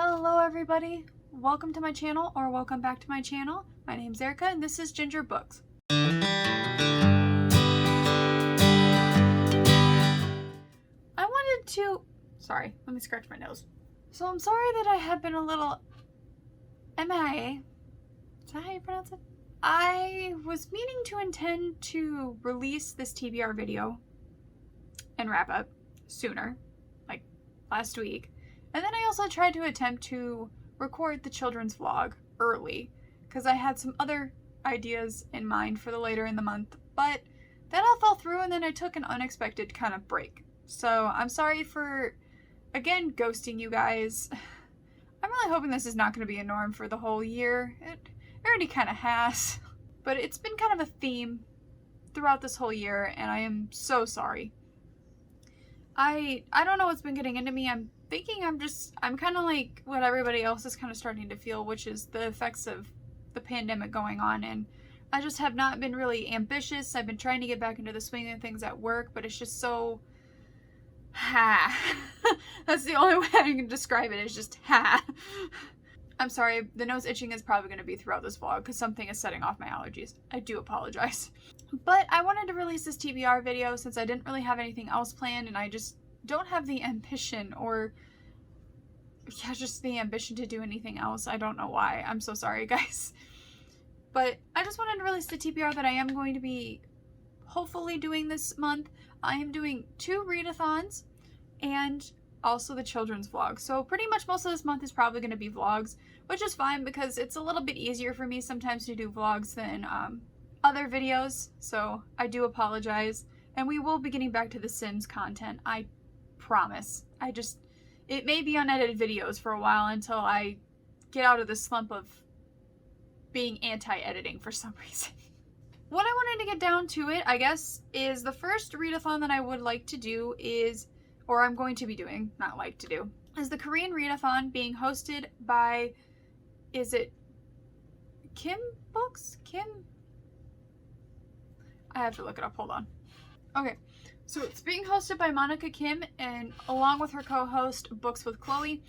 Hello everybody, welcome to my channel or welcome back to my channel. My name's Erica and this is Ginger Books. Sorry, let me scratch my nose. So I'm sorry that I have been a little MIA. Is that how you pronounce it? I was meaning to intend to release this TBR video and wrap up sooner, like last week. And then I also tried to attempt to record the children's vlog early because I had some other ideas in mind for the later in the month, but that all fell through and then I took an unexpected kind of break. So I'm sorry for, again, ghosting you guys. I'm really hoping this is not going to be a norm for the whole year. It already kind of has, but it's been kind of a theme throughout this whole year and I am so sorry. I don't know what's been getting into me. I'm thinking I'm kind of like what everybody else is kind of starting to feel, which is the effects of the pandemic going on, and I just have not been really ambitious. I've been trying to get back into the swing of things at work, but it's just so that's the only way I can describe it, is just I'm sorry, the nose itching is probably going to be throughout this vlog because something is setting off my allergies. I do apologize. But I wanted to release this TBR video since I didn't really have anything else planned and I just don't have the ambition just the ambition to do anything else. I don't know why. I'm so sorry, guys. But I just wanted to release the TBR that I am going to be hopefully doing this month. I am doing 2 readathons and also the children's vlog. So pretty much most of this month is probably going to be vlogs, which is fine because it's a little bit easier for me sometimes to do vlogs than other videos. So I do apologize. And we will be getting back to the Sims content. I promise. It may be unedited videos for a while until I get out of the slump of being anti-editing for some reason. What I wanted to get down to it, I guess, is the first readathon that I would like to do is, or I'm going to be doing, not like to do, is the Korean readathon being hosted by, is it Kim Books? I have to look it up, hold on. Okay, so it's being hosted by Monica Kim and along with her co-host Books with Chloe.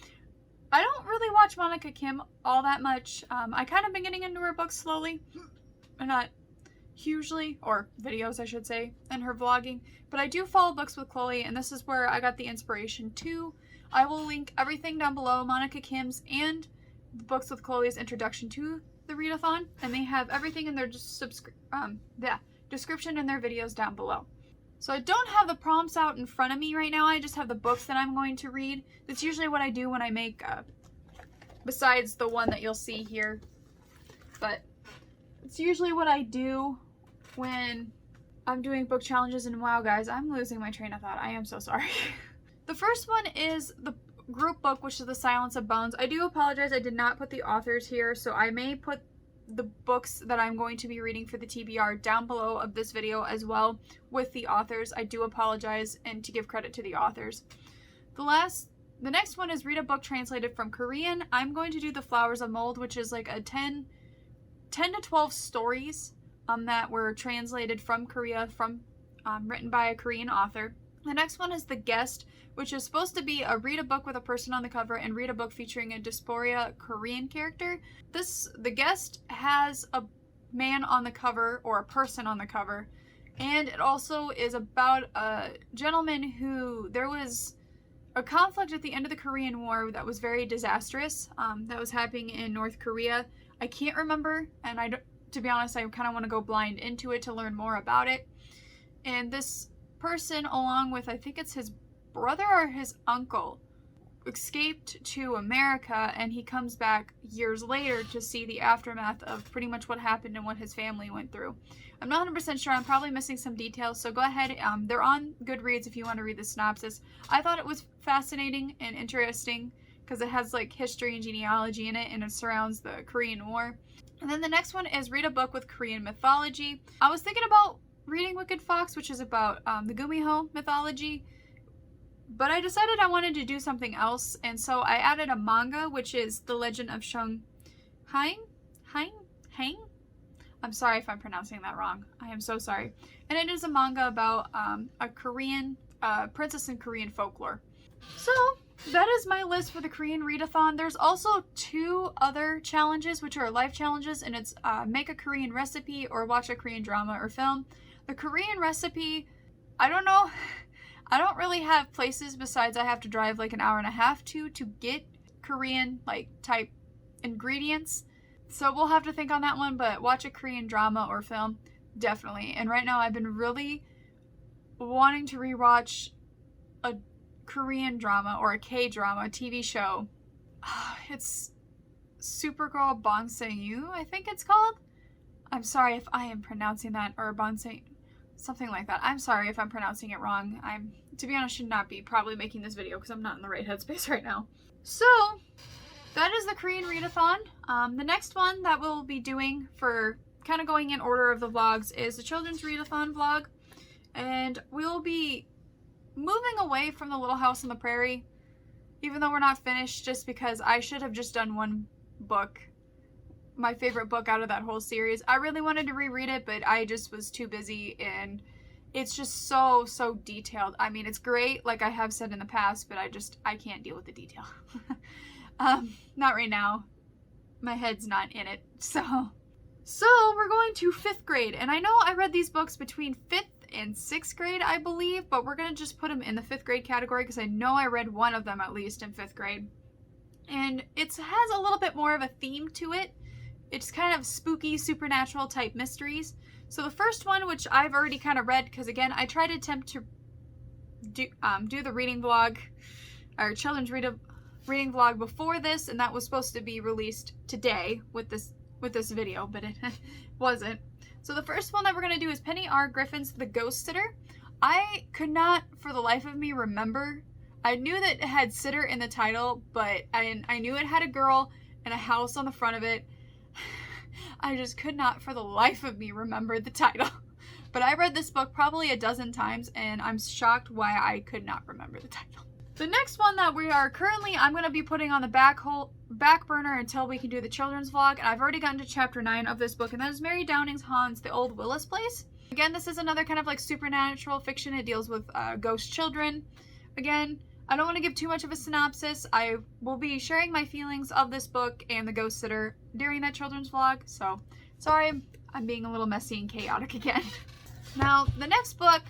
I don't really watch Monica Kim all that much. I kind of been getting into her books slowly, not hugely, or videos I should say, and her vlogging, but I do follow Books with Chloe and this is where I got the inspiration too. I will link everything down below, Monica Kim's and Books with Chloe's introduction to the readathon, and they have everything in their description in their videos down below. So I don't have the prompts out in front of me right now, I just have the books that I'm going to read. That's usually what I do when I make, besides the one that you'll see here, but it's usually what I do when I'm doing book challenges. And wow guys, I'm losing my train of thought, I am so sorry. The first one is the group book, which is The Silence of Bones. I do apologize, I did not put the authors here, so I may put the books that I'm going to be reading for the TBR down below of this video as well with the authors. I do apologize, and to give credit to the authors. The next one is read a book translated from Korean. I'm going to do The Flowers of Mold, which is like a 10 to 12 stories that were translated from Korea, written by a Korean author. The next one is The Guest, which is supposed to be a read a book with a person on the cover and read a book featuring a dysphoria Korean character. The Guest has a man on the cover, or a person on the cover, and it also is about a gentleman who, there was a conflict at the end of the Korean War that was very disastrous, that was happening in North Korea. I can't remember, and to be honest, I kind of want to go blind into it to learn more about it. And this person, along with, I think it's his brother or his uncle, escaped to America, and he comes back years later to see the aftermath of pretty much what happened and what his family went through. I'm not 100% sure, I'm probably missing some details, so go ahead, they're on Goodreads if you want to read the synopsis. I thought it was fascinating and interesting because it has like history and genealogy in it, and it surrounds the Korean War. And then the next one is read a book with Korean mythology. I was thinking about reading Wicked Fox, which is about the Gumiho mythology, but I decided I wanted to do something else, and so I added a manga, which is The Legend of Shung Hang? I'm sorry if I'm pronouncing that wrong. I am so sorry. And it is a manga about a Korean princess in Korean folklore. So that is my list for the Korean readathon. There's also 2 other challenges, which are life challenges, and it's make a Korean recipe or watch a Korean drama or film. The Korean recipe, I don't know. I don't really have places besides I have to drive like an hour and a half to get Korean like type ingredients. So we'll have to think on that one, but watch a Korean drama or film, definitely. And right now I've been really wanting to rewatch a Korean drama or a K-drama, a TV show. It's Supergirl Bonseo, I think it's called. I'm sorry if I am pronouncing that, or Bonseo, something like that. I'm sorry if I'm pronouncing it wrong. To be honest, should not be probably making this video because I'm not in the right headspace right now. So, that is the Korean readathon. The next one that we'll be doing, for kind of going in order of the vlogs, is the children's readathon vlog. And we'll be moving away from the Little House on the Prairie, even though we're not finished, just because I should have just done one book, my favorite book out of that whole series. I really wanted to reread it, but I just was too busy, and it's just so detailed. I mean, it's great, like I have said in the past, but I can't deal with the detail. Not right now. My head's not in it. So we're going to 5th grade, and I know I read these books between 5th and 6th grade, I believe, but we're going to just put them in the 5th grade category because I know I read one of them at least in 5th grade. And it has a little bit more of a theme to it. It's kind of spooky, supernatural type mysteries. So the first one, which I've already kind of read, because again, I tried to attempt to do the reading vlog, or children's reading vlog before this, and that was supposed to be released today with this video, but it wasn't. So the first one that we're going to do is Penny R. Griffin's The Ghost Sitter. I could not for the life of me remember. I knew that it had sitter in the title, but I knew it had a girl and a house on the front of it. I just could not for the life of me remember the title. But I read this book probably a dozen times, and I'm shocked why I could not remember the title. The next one that I'm going to be putting on the back burner until we can do the children's vlog, and I've already gotten to chapter 9 of this book, and that is Mary Downing's Hans, The Old Willis Place. Again, this is another kind of like supernatural fiction. It deals with ghost children. Again, I don't want to give too much of a synopsis. I will be sharing my feelings of this book and The Ghost Sitter during that children's vlog, so sorry I'm being a little messy and chaotic again. Now, the next book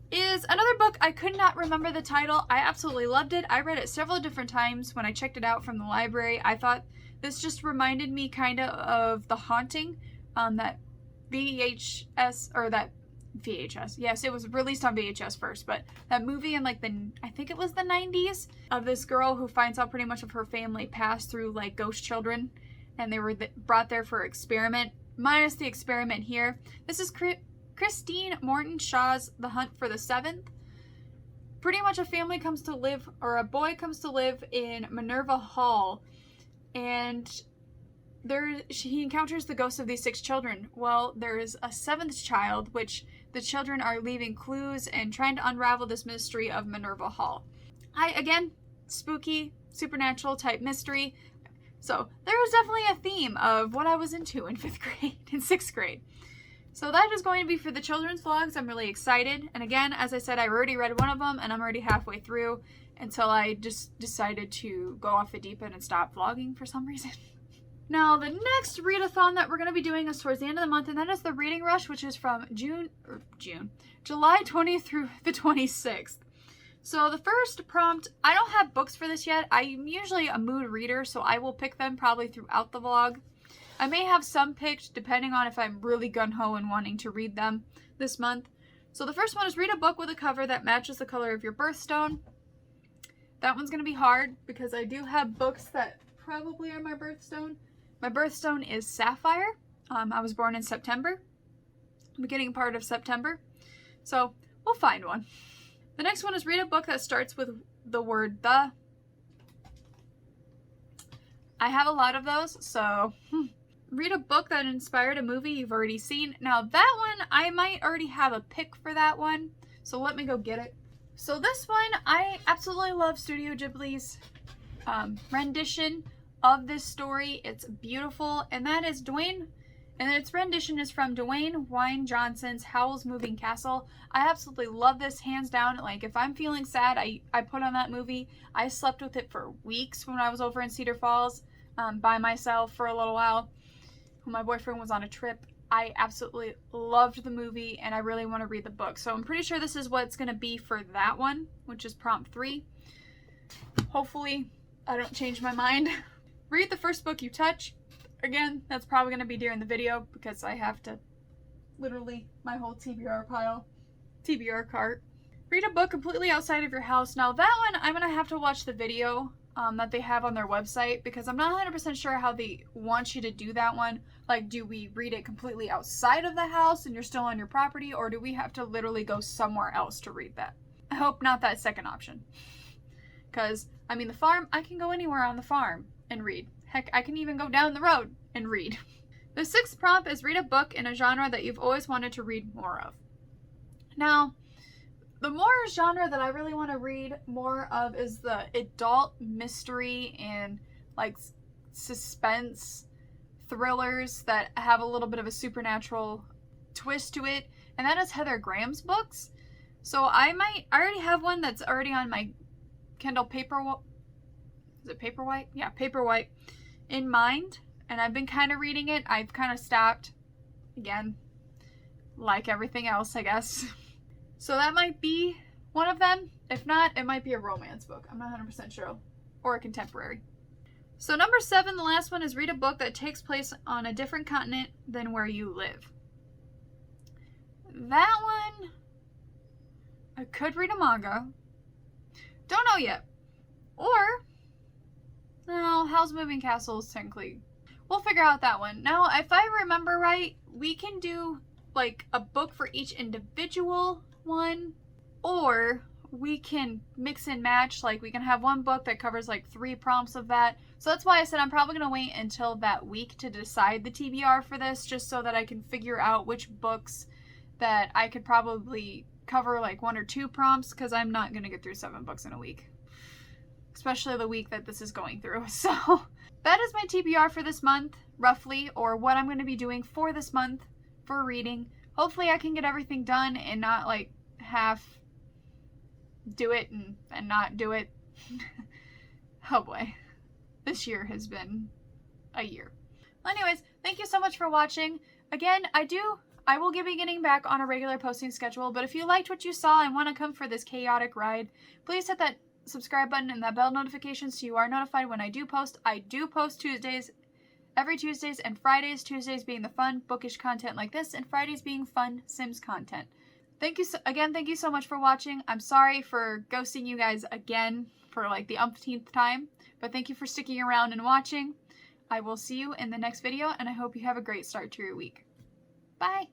is another book I could not remember the title. I absolutely loved it. I read it several different times when I checked it out from the library. I thought this just reminded me kind of The Haunting, that VHS, or that VHS. Yes, it was released on VHS first, but that movie in like I think it was the 90s, of this girl who finds out pretty much of her family passed through like ghost children, and they were brought there for experiment, minus the experiment here. This is Christine Morton Shaw's The Hunt for the Seventh. Pretty much a family comes to live, or a boy comes to live in Minerva Hall, and he encounters the ghosts of these 6 children. Well, there is a 7th child, which the children are leaving clues and trying to unravel this mystery of Minerva Hall. Again, spooky, supernatural type mystery. So there was definitely a theme of what I was into in 5th grade and 6th grade. So that is going to be for the children's vlogs. I'm really excited. And again, as I said, I already read one of them, and I'm already halfway through until I just decided to go off the deep end and stop vlogging for some reason. Now, the next readathon that we're going to be doing is towards the end of the month, and that is the Reading Rush, which is from July 20th through the 26th. So the first prompt, I don't have books for this yet. I'm usually a mood reader, so I will pick them probably throughout the vlog. I may have some picked depending on if I'm really gung-ho and wanting to read them this month. So the first one is read a book with a cover that matches the color of your birthstone. That one's going to be hard because I do have books that probably are my birthstone. My birthstone is Sapphire. I was born in September, beginning part of September. So we'll find one. The next one is read a book that starts with the word the. I have a lot of those, so read a book that inspired a movie you've already seen. Now that one, I might already have a pick for that one, so let me go get it. So this one, I absolutely love Studio Ghibli's rendition of this story. It's beautiful, and that is Dwayne And its rendition is from Dwayne Wayne Johnson's Howl's Moving Castle. I absolutely love this, hands down. Like, if I'm feeling sad, I put on that movie. I slept with it for weeks when I was over in Cedar Falls by myself for a little while when my boyfriend was on a trip. I absolutely loved the movie, and I really want to read the book. So I'm pretty sure this is what it's going to be for that one, which is prompt 3. Hopefully, I don't change my mind. Read the first book you touch. Again, that's probably going to be during the video because I have to literally my whole TBR cart. Read a book completely outside of your house. Now that one, I'm going to have to watch the video that they have on their website because I'm not 100% sure how they want you to do that one. Like, do we read it completely outside of the house and you're still on your property, or do we have to literally go somewhere else to read that? I hope not that second option. Because, I mean, the farm, I can go anywhere on the farm and read. Heck, I can even go down the road and read. The 6th prompt is read a book in a genre that you've always wanted to read more of. Now, the more genre that I really want to read more of is the adult mystery and like suspense thrillers that have a little bit of a supernatural twist to it, and that is Heather Graham's books. So I already have one that's already on my Kindle Paperwhite. Is it Paperwhite? Yeah, Paperwhite in mind, and I've been kind of reading it. I've kind of stopped again, like everything else, I guess. So that might be one of them. If not, it might be a romance book. I'm not 100% sure. Or a contemporary. So number 7, the last one, is read a book that takes place on a different continent than where you live. That one, I could read a manga. Don't know yet. Or, no, Howl's Moving Castle is technically, we'll figure out that one. Now, if I remember right, we can do like a book for each individual one, or we can mix and match. Like, we can have one book that covers like 3 prompts of that. So that's why I said I'm probably going to wait until that week to decide the TBR for this, just so that I can figure out which books that I could probably cover like 1 or 2 prompts, because I'm not going to get through 7 books in a week, especially the week that this is going through. So that is my TBR for this month, roughly, or what I'm going to be doing for this month for reading. Hopefully I can get everything done and not like half do it and not do it. Oh boy, this year has been a year. Well, anyways, thank you so much for watching. Again, I will be getting back on a regular posting schedule, but if you liked what you saw and want to come for this chaotic ride, please hit that subscribe button and that bell notification so you are notified when I do post. I do post Tuesdays, every Tuesdays and Fridays. Tuesdays being the fun, bookish content like this, and Fridays being fun Sims content. Thank you so much for watching. I'm sorry for ghosting you guys again for like the umpteenth time, but thank you for sticking around and watching. I will see you in the next video, and I hope you have a great start to your week. Bye!